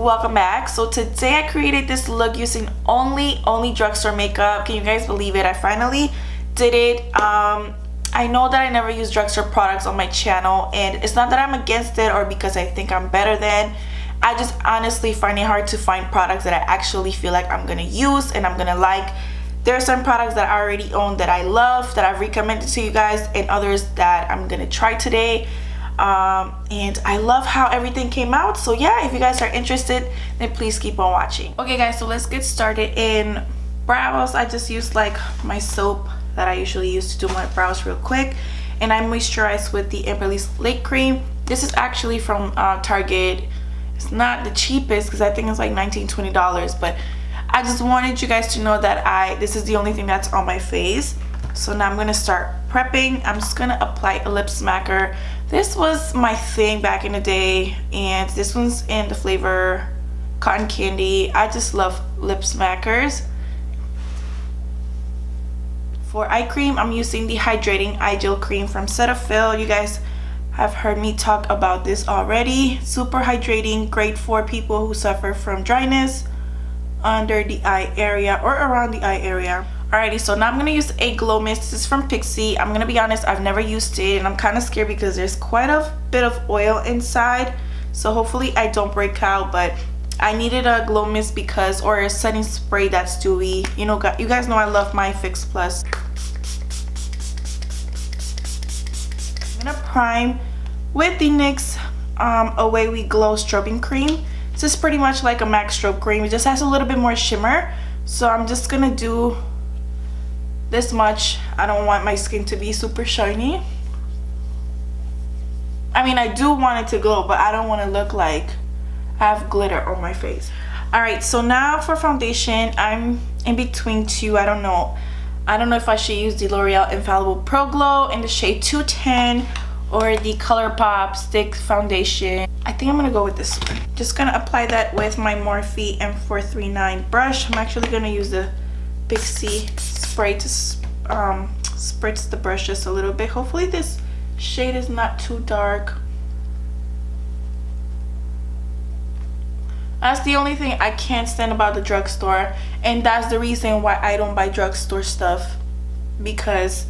welcome back. So today I created this look using only drugstore makeup. Can you guys believe it? I finally did it. I know that I never use drugstore products on my channel, and it's not that I'm against it or because I think I'm better than. I just honestly find it hard to find products that I actually feel like I'm gonna use and I'm gonna like. There are some products that I already own that I love, that I've recommended to you guys, and others that I'm gonna try today. And I love how everything came out. So yeah, if you guys are interested, then please keep on watching. Okay guys, so let's get started. In brows, I just used like my soap that I usually use to do my brows real quick, and I moisturize with the MAYBELLINE Lait cream. This is actually from Target. It's not the cheapest because I think it's like $19–20, but I just wanted you guys to know that this is the only thing that's on my face. So now I'm gonna start prepping. I'm just gonna apply a lip smacker. This was my thing back in the day, and this one's in the flavor cotton candy. I just love lip smackers. For eye cream, I'm using the Hydrating Eye Gel Cream from CETAPHIL. You guys have heard me talk about this already. Super hydrating, great for people who suffer from dryness under the eye area or around the eye area. Alrighty, so now I'm gonna use a glow mist. This is from PIXIE. I'm gonna be honest, I've never used it, and I'm kind of scared because there's quite a bit of oil inside. So hopefully I don't break out, but I needed a glow mist because, or a setting spray that's dewy. You know, you guys know I love my Fix Plus. I'm gonna prime with the NYX Away We Glow Strobing Cream. This is pretty much like a MAC strobe cream. It just has a little bit more shimmer. So I'm just gonna do this much. I don't want my skin to be super shiny. I mean, I do want it to glow, but I don't want to look like I have glitter on my face. Alright, so now for foundation, I'm in between two. I don't know if I should use the L'Oreal Infallible Pro Glow in the shade 210 or the ColourPop Stick Foundation. I think I'm gonna go with this one. Just gonna apply that with my Morphe M439 brush. I'm actually gonna use the PIXIE spray to spritz the brush just a little bit. Hopefully this shade is not too dark. That's the only thing I can't stand about the drugstore, and that's the reason why I don't buy drugstore stuff, because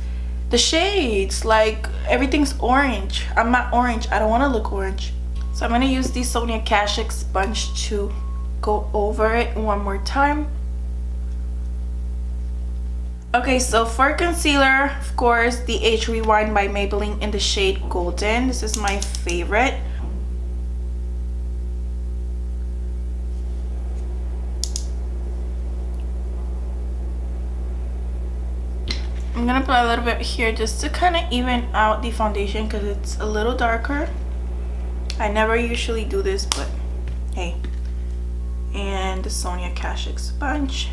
the shades, like, everything's orange. I'm not orange. I don't want to look orange. So I'm going to use the Sonia Kashuk sponge to go over it one more time. Okay, so for concealer, of course, the Age Rewind by Maybelline in the shade Golden. This is my favorite. I'm gonna put a little bit here just to kind of even out the foundation because it's a little darker. I never usually do this, but hey. And the Sonia Kashuk sponge.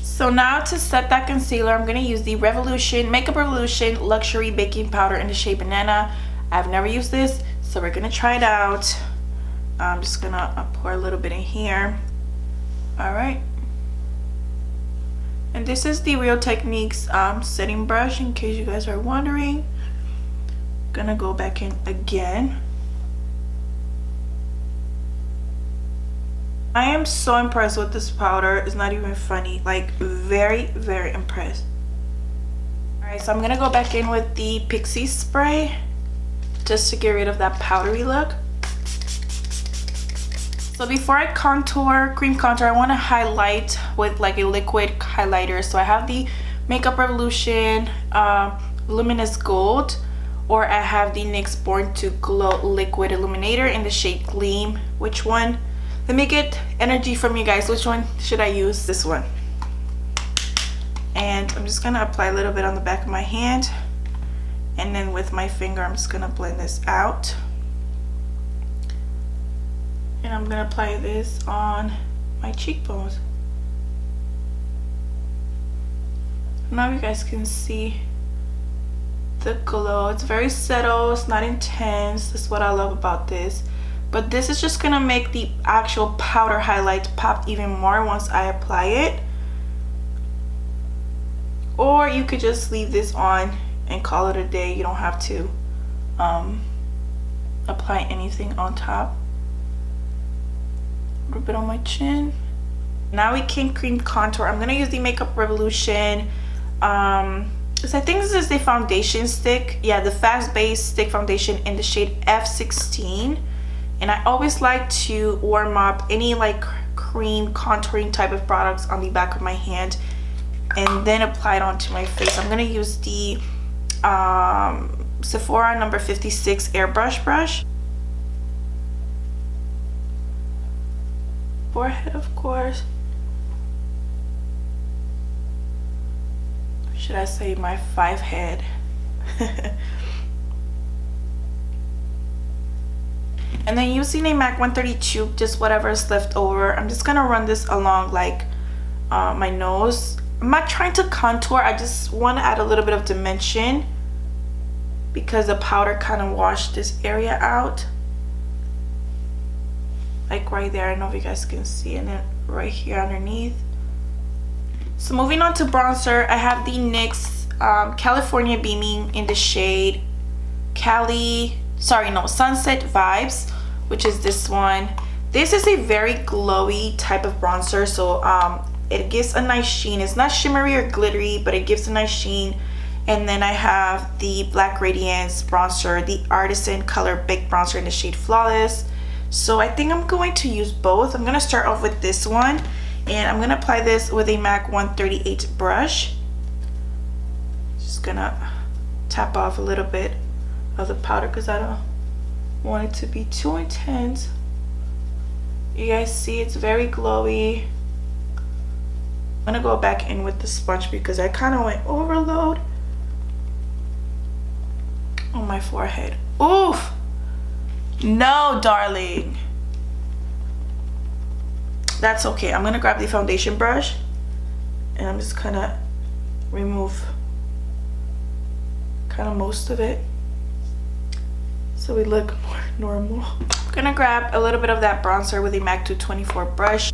So now to set that concealer, I'm gonna use the Makeup Revolution Luxury Baking Powder in the shade Banana. I've never used this, so we're gonna try it out. I'm just gonna pour a little bit in here. Alright. And this is the Real Techniques setting brush, in case you guys are wondering. Gonna go back in again. I am so impressed with this powder. It's not even funny. Like, very, very impressed. Alright, so I'm gonna go back in with the PIXIE spray just to get rid of that powdery look. So before I cream contour, I want to highlight with like a liquid highlighter. So I have the Makeup Revolution Luminous Gold, or I have the NYX Born to Glow Liquid Illuminator in the shade Gleam. Which one? Let me get energy from you guys. Which one should I use? This one. And I'm just gonna apply a little bit on the back of my hand, and then with my finger I'm just gonna blend this out, and I'm gonna apply this on my cheekbones. Now you guys can see the glow. It's very subtle, it's not intense. That's what I love about this. But this is just gonna make the actual powder highlight pop even more once I apply it. or you could just leave this on and call it a day. You don't have to apply anything on top. A little bit on my chin. Now we can cream contour. I'm gonna use the Makeup Revolution. I think this is the foundation stick. Yeah, the fast base stick foundation in the shade F16. And I always like to warm up any like cream contouring type of products on the back of my hand and then apply it onto my face. I'm gonna use the Sephora number 56 airbrush brush. Forehead, of course. Should I say my 5 head? And then using a MAC 132, just whatever is left over, I'm just gonna run this along like my nose. I'm not trying to contour, I just want to add a little bit of dimension because the powder kind of washed this area out. Like right there, I don't know if you guys can see, and then right here underneath. So moving on to bronzer, I have the NYX California Beaming in the shade Sunset Vibes, which is this one. This is a very glowy type of bronzer, so it gives a nice sheen. It's not shimmery or glittery, but it gives a nice sheen. And then I have the Black Radiance bronzer, the Artisan Color Baked Bronzer in the shade Flawless. So I think I'm going to use both. I'm gonna start off with this one, and I'm gonna apply this with a MAC 138 brush. Just gonna tap off a little bit of the powder because I don't want it to be too intense. You guys see it's very glowy. I'm gonna go back in with the sponge because I kind of went overload on my forehead. Oof! No, darling. That's okay. I'm gonna grab the foundation brush and I'm just gonna remove kind of most of it so we look more normal. I'm gonna grab a little bit of that bronzer with a MAC 224 brush.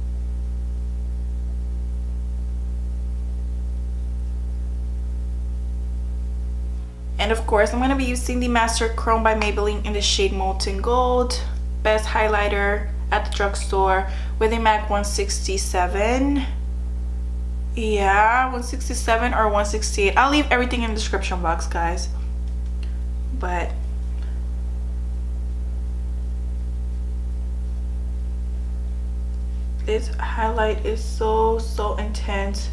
And of course, I'm gonna be using the Master Chrome by Maybelline in the shade Molten Gold. Best highlighter at the drugstore with a MAC 167. Yeah, 167 or 168. I'll leave everything in the description box, guys. But this highlight is so intense.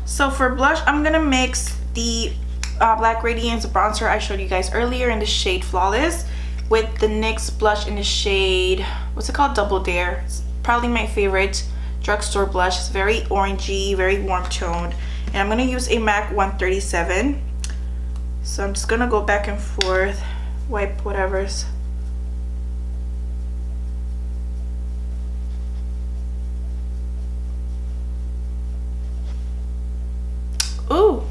So for blush, I'm gonna mix the Black Radiance bronzer I showed you guys earlier in the shade Flawless with the NYX blush in the shade, what's it called, Double Dare. It's probably my favorite drugstore blush. It's very orangey, very warm toned, and I'm gonna use a MAC 137. So I'm just gonna go back and forth, wipe whatever's ooh.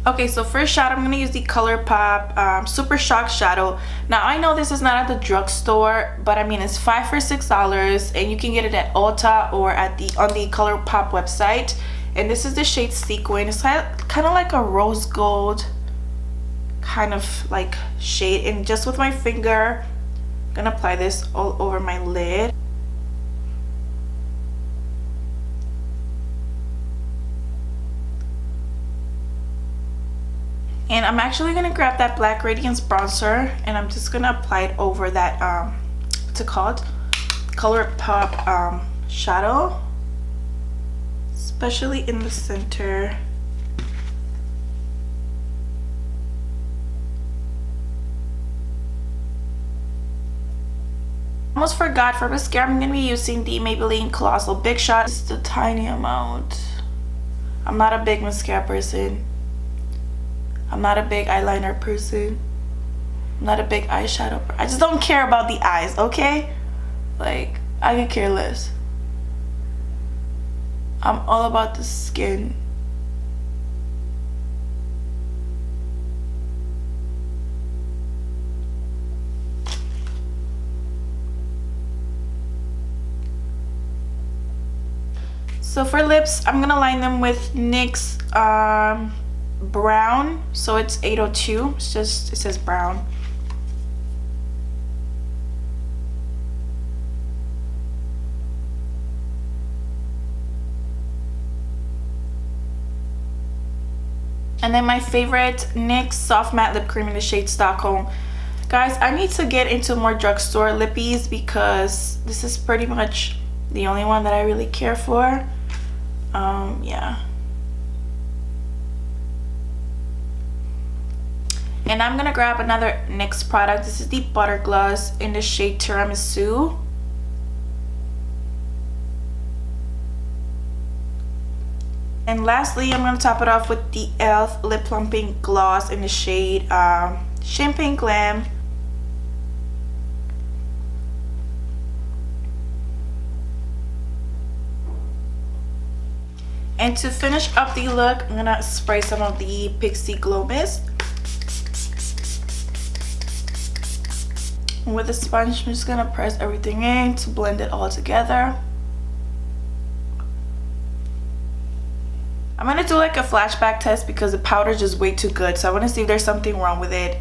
Okay, so first shadow, I'm gonna use the ColourPop Super Shock Shadow. Now I know this is not at the drugstore, but I mean it's $5 for $6, and you can get it at Ulta or at the on the ColourPop website. And this is the shade Sequin. It's kind of like a rose gold kind of like shade, and just with my finger, I'm gonna apply this all over my lid. And I'm actually gonna grab that Black Radiance bronzer and I'm just gonna apply it over that what's it called, ColourPop shadow, especially in the center. Almost forgot, for mascara I'm gonna be using the Maybelline Colossal Big Shot. Just a tiny amount. I'm not a big mascara person. I'm not a big eyeliner person. I'm not a big eyeshadow. I just don't care about the eyes, okay? Like, I could care less. I'm all about the skin. So for lips, I'm gonna line them with NYX brown. So it's 802. It's just, it says brown. And then my favorite NYX Soft Matte Lip Cream in the shade Stockholm. Guys, I need to get into more drugstore lippies because this is pretty much the only one that I really care for. Yeah. And I'm gonna grab another NYX product. This is the Butter Gloss in the shade Tiramisu. And lastly, I'm going to top it off with the e.l.f. Lip Plumping Gloss in the shade Champagne Glam. And to finish up the look, I'm going to spray some of the PIXIE Glow Mist. And with a sponge, I'm just going to press everything in to blend it all together. I'm gonna do like a flashback test because the powder is just way too good, so I want to see if there's something wrong with it.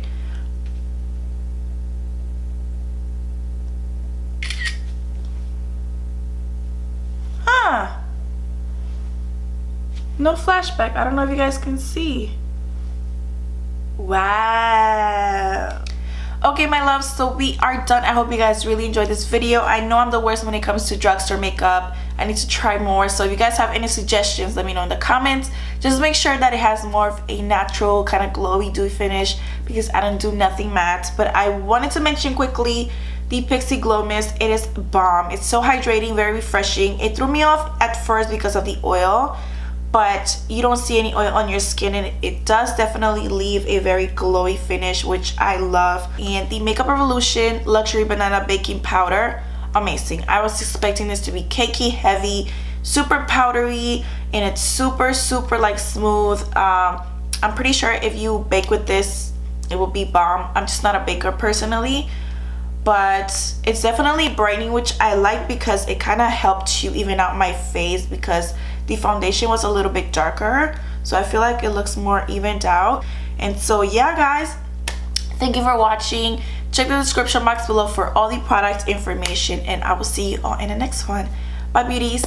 Huh, no flashback. I don't know if you guys can see. Wow. Okay, my loves, so we are done. I hope you guys really enjoyed this video. I know I'm the worst when it comes to drugstore makeup. I need to try more, so if you guys have any suggestions, let me know in the comments. Just make sure that it has more of a natural kind of glowy dewy finish because I don't do nothing matte. But I wanted to mention quickly the PIXIE Glow Mist. It is bomb. It's so hydrating, very refreshing. It threw me off at first because of the oil, but you don't see any oil on your skin, and it does definitely leave a very glowy finish, which I love. And the Makeup Revolution Luxury Banana Baking Powder, amazing. I was expecting this to be cakey, heavy, super powdery, and it's super like smooth. I'm pretty sure if you bake with this, it will be bomb. I'm just not a baker personally, but it's definitely brightening, which I like because it kind of helped to even out my face because the foundation was a little bit darker, so I feel like it looks more evened out. And so yeah, guys, thank you for watching. Check the description box below for all the product information, and I will see you all in the next one. Bye, beauties.